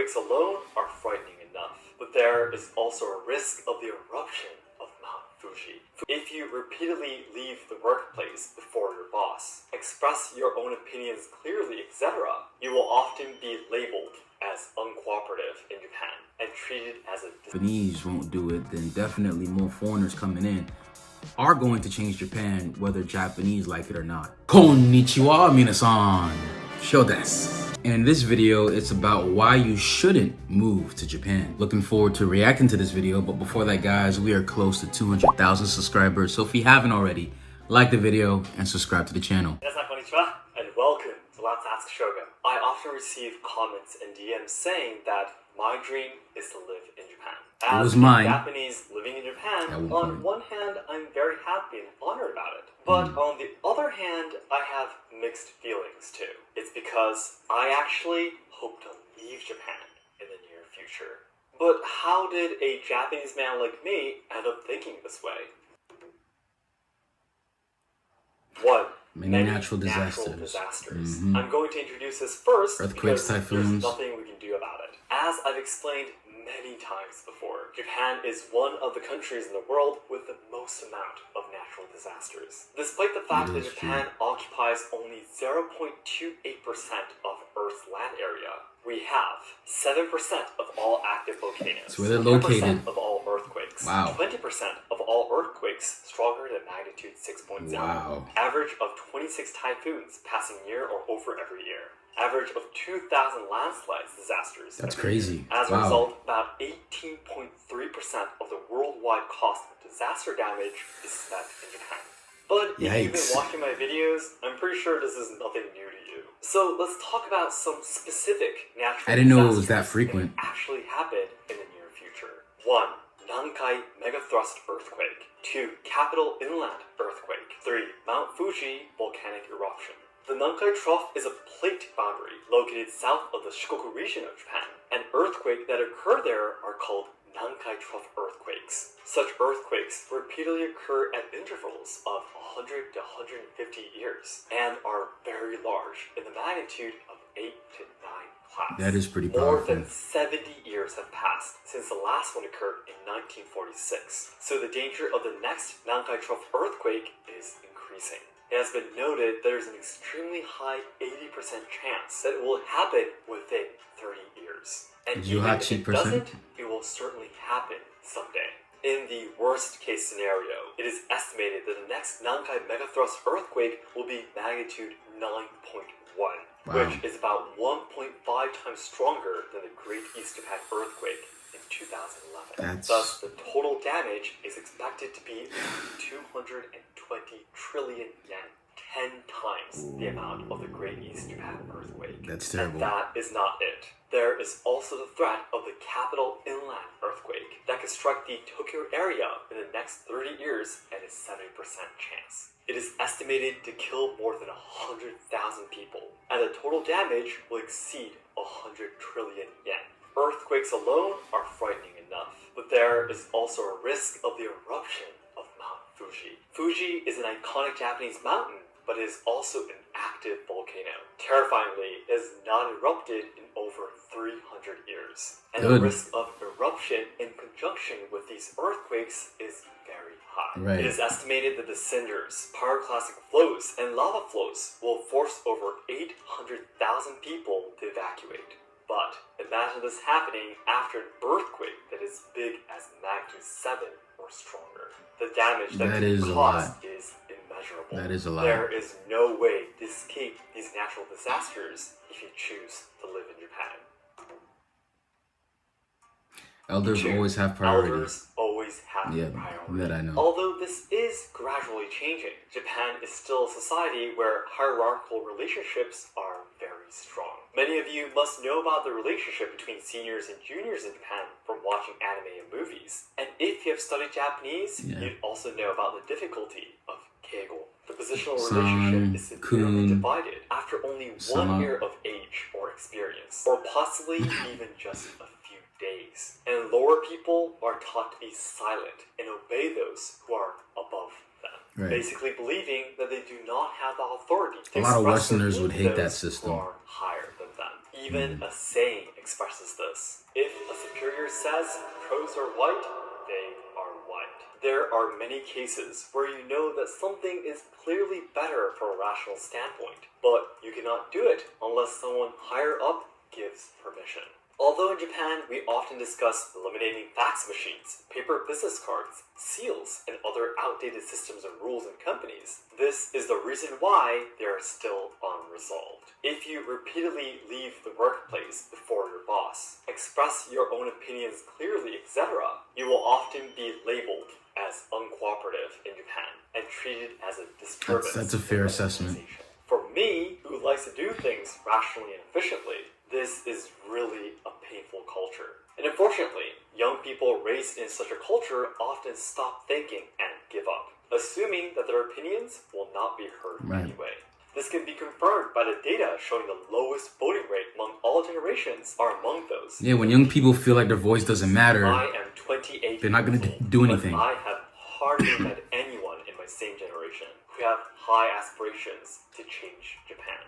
Earthquakes alone are frightening enough, but there is also a risk of the eruption of Mount Fuji. If you repeatedly leave the workplace before your boss, express your own opinions clearly, etc., you will often be labeled as uncooperative in Japan and treated as a Japanese won't do it, then definitely more foreigners coming in are going to change Japan, whether Japanese like it or not. Konnichiwa, minasan. Show desu. And in this video, it's about why you shouldn't move to Japan. Looking forward to reacting to this video, but before that, guys, we are close to 200,000 subscribers. So if you haven't already, like the video and subscribe to the channel. 皆さんこんにちは and welcome to Let's Ask Shogun. I often receive comments and DMs saying that my dream is to live in Japan. It was As a mine. Japanese living in Japan, At one on point. one hand, I'm very happy and honored about it. But on the other hand, I have mixed feelings too. It's because I actually hope to leave Japan in the near future. But how did a Japanese man like me end up thinking this way? 1. Many natural disasters. I'm going to introduce this first Earthquakes, because typhoons. there's nothing we can do about it. As I've explained many times before, Japan is one of the countries in the world with the most amount of natural disasters. Despite the fact that Japan occupies only 0.28% of Earth's land area, we have 7% of all active volcanoes, So where they're located. 10% of all earthquakes, Wow. 20% of all earthquakes stronger than magnitude 6.0, Wow. average of 26 typhoons passing near or over every year, average of 2,000 landslides disasters. That's every crazy. year. As a Wow. result, about 18.3% of the worldwide cost of disaster damage is spent in Japan. But if you've been Yikes. watching my videos, I'm pretty sure this is nothing new to you. So let's talk about some specific natural I didn't know it was disasters that frequent. actually happen in the near future. 1. Nankai megathrust earthquake. 2. Capital inland earthquake. 3. Mount Fuji volcanic eruption. The Nankai Trough is a plate boundary located south of the Shikoku region of Japan. An earthquake that occur there are called Nankai Trough earthquakes. Such earthquakes repeatedly occur at intervals of 100 to 150 years and are very large in the magnitude of 8 to 9 class. That is pretty More powerful. than 70 years have passed since the last one occurred in 1946. So the danger of the next Nankai Trough earthquake is increasing. It has been noted there's an extremely high 80% chance that it will happen within 30 years. And even if it 18%? doesn't, it will certainly happen someday. In the worst case scenario, it is estimated that the next Nankai megathrust earthquake will be magnitude 9.1, which is about 1.5 times stronger than the Great East Japan earthquake in 2011. Thus, the total damage is expected to be 220 trillion yen, 10 times the amount of the Great East Japan earthquake. That's terrible. And that is not it. There is also the threat of the capital inland earthquake that could strike the Tokyo area in the next 30 years at a 70% chance. It is estimated to kill more than 100,000 people, and the total damage will exceed 100 trillion yen. Earthquakes alone are frightening enough, but there is also a risk of the eruption of Mount Fuji. Fuji is an iconic Japanese mountain, but it is also an active volcano. Terrifyingly, it has not erupted in over 300 years. And the risk of eruption in conjunction with these earthquakes is very high. It is estimated that the cinders, pyroclastic flows, and lava flows will force over 800,000 people to evacuate. But imagine this happening after an earthquake that is big as magnitude 7 or stronger. The damage that can cause is immeasurable. That is a lot. There is no way to escape these natural disasters if you choose to live in Japan. Elders 2. always have priority. Elders always have priority. That I know. Although this is gradually changing, Japan is still a society where hierarchical relationships are very strong. Many of you must know about the relationship between seniors and juniors in Japan from watching anime and movies. And if you have studied Japanese, you'd also know about the difficulty of keigo. The positional relationship is severely divided after only 1 year of age or experience, or possibly even just a few days. And lower people are taught to be silent and obey those who are above them. Basically believing that they do not have the authority to a lot of express their Westerners would hate that those system. who are higher than them. Even a saying expresses this. If a superior says crows are white, they are white. There are many cases where you know that something is clearly better from a rational standpoint, but you cannot do it unless someone higher up gives permission. Although in Japan we often discuss eliminating fax machines, paper business cards, seals, and other outdated systems and rules in companies, this is the reason why they are still unresolved. If you repeatedly leave the workplace before your boss, express your own opinions clearly, etc., you will often be labeled as uncooperative in Japan and treated as a disturbance. That's a fair assessment. For me, who likes to do things rationally and efficiently, this is really a painful culture. And unfortunately, young people raised in such a culture often stop thinking and give up, assuming that their opinions will not be heard anyway. This can be confirmed by the data showing the lowest voting rate among all generations are among those. Yeah, when young people feel like their voice doesn't matter, I am 28 they're not going to do anything. I have hardly met anyone in my same generation who have high aspirations to change Japan.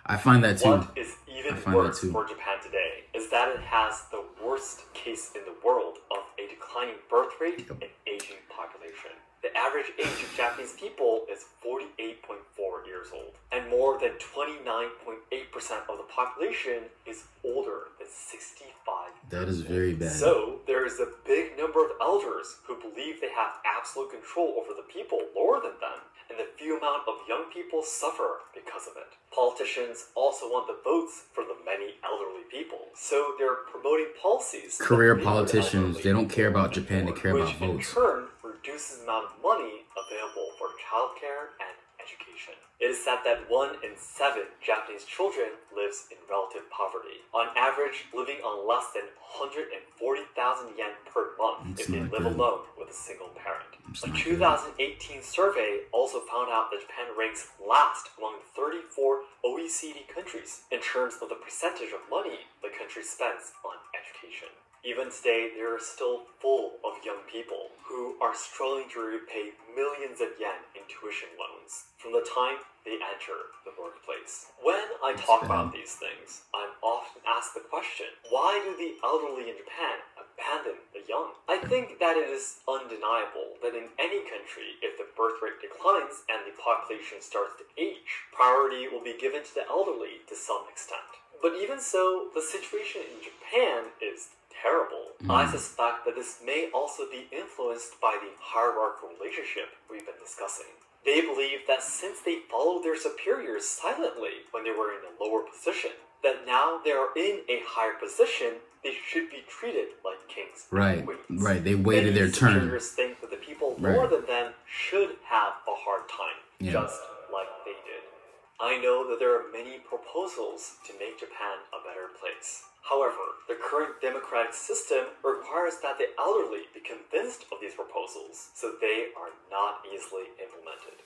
I find that too. What is even worse for Japan today is that it has the worst case in the world of a declining birth rate and aging population. The average age of Japanese people is 48.4 years old, and more than 29.8% of the population is older than 65. That is very bad. So there is a big number of elders who believe they have absolute control over the people lower than them, and the few amount of young people suffer because of it. Politicians also want the votes for the many elderly people, so they're promoting policies. Career politicians, they don't care about Japan, they care about votes. Which in turn reduces the amount of money available for childcare and education. It is said that 1 in 7 Japanese children lives in relative poverty, on average living on less than 140,000 yen per month if they live alone with a single parent. A 2018 survey also found out that Japan ranks last among 34 OECD countries in terms of the percentage of money the country spends on education. Even today, they are still full of young people who are struggling to repay millions of yen in tuition loans from the time they enter the workplace. When I talk about these things, I'm often asked the question, why do the elderly in Japan abandon the young? I think that it is undeniable that in any country, if the birth rate declines and the population starts to age, priority will be given to the elderly to some extent. But even so, the situation in Japan is terrible. I suspect that this may also be influenced by the hierarchical relationship we've been discussing. They believe that since they followed their superiors silently when they were in a lower position, that now they are in a higher position, they should be treated like kings and queens. Right. They waited their turn. Superiors think that the people lower than them should have a hard time, just like they did. I know that there are many proposals to make Japan a better place. However, the current democratic system requires that the elderly be convinced of these proposals, so they are not easily implemented.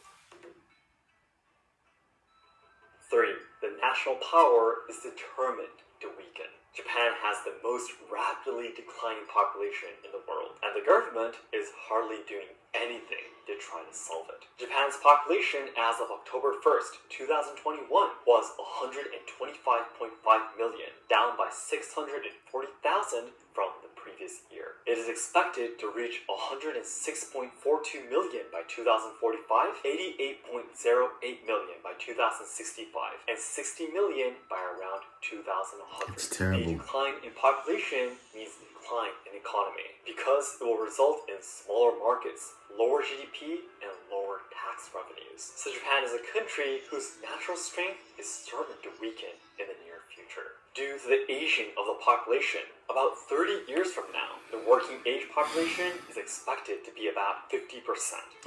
3. The national power is determined to weaken. Japan has the most rapidly declining population in the world, and the government is hardly doing anything to try to solve it. Japan's population as of October 1st, 2021 was 125.5 million, down by 640,000 from the previous year. It is expected to reach 106.42 million by 2045, 88.08 million by 2065, and 60 million by around 2100. It's terrible. A decline in population means a decline in economy, because it will result in smaller markets, lower GDP, and lower tax revenues. So Japan is a country whose natural strength is certain to weaken in the near future. Due to the aging of the population, about 30 years from now, the working age population is expected to be about 50%.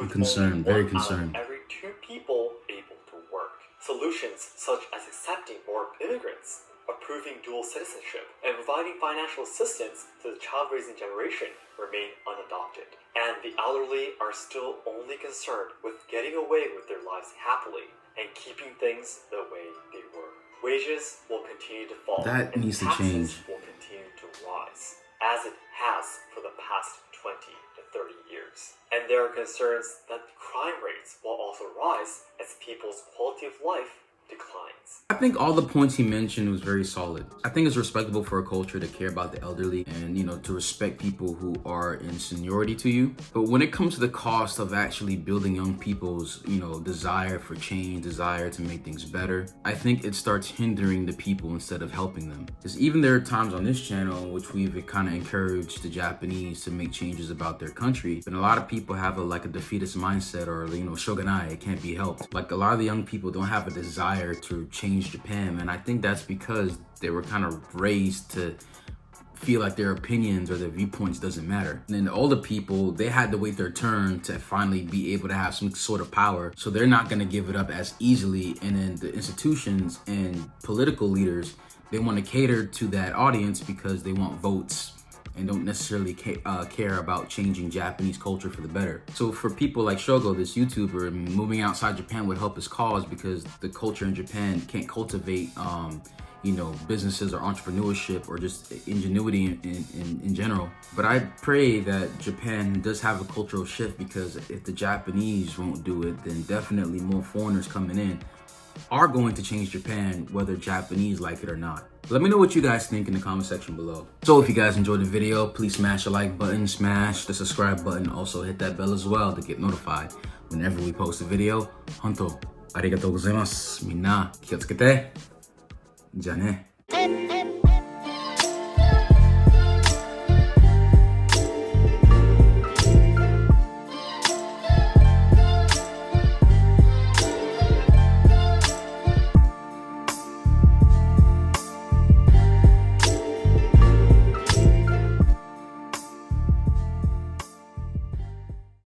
I'm concerned, very concerned. Out of every 2 people able to work. Solutions such as accepting more immigrants, approving dual citizenship, and providing financial assistance to the child-raising generation remain unadopted. And the elderly are still only concerned with getting away with their lives happily and keeping things the way they were. Wages will continue to fall. That needs to change. Taxes will continue to rise, as it has for the past 20 to 30 years. And there are concerns that crime rates will also rise as people's quality of life declines. I think all the points he mentioned was very solid. I think it's respectable for a culture to care about the elderly and, to respect people who are in seniority to you. But when it comes to the cost of actually building young people's, desire for change, desire to make things better, I think it starts hindering the people instead of helping them. Because even there are times on this channel in which we've kind of encouraged the Japanese to make changes about their country, but a lot of people have a defeatist mindset or, shogunai, it can't be helped. Like a lot of the young people don't have a desire to change Japan, and I think that's because they were kind of raised to feel like their opinions or their viewpoints doesn't matter. And then the older people, they had to wait their turn to finally be able to have some sort of power, so they're not going to give it up as easily. And then the institutions and political leaders, they want to cater to that audience because they want votes and don't necessarily care about changing Japanese culture for the better. So for people like Shogo, this YouTuber, moving outside Japan would help his cause because the culture in Japan can't cultivate, businesses or entrepreneurship or just ingenuity in general. But I pray that Japan does have a cultural shift, because if the Japanese won't do it, then definitely more foreigners coming in are going to change Japan, whether Japanese like it or not. Let me know what you guys think in the comment section below. So if you guys enjoyed the video, please smash the like button, smash the subscribe button, also hit that bell as well to get notified whenever we post a video. Honto, arigatou gozaimasu. Minna, 気をつけて。じゃあね。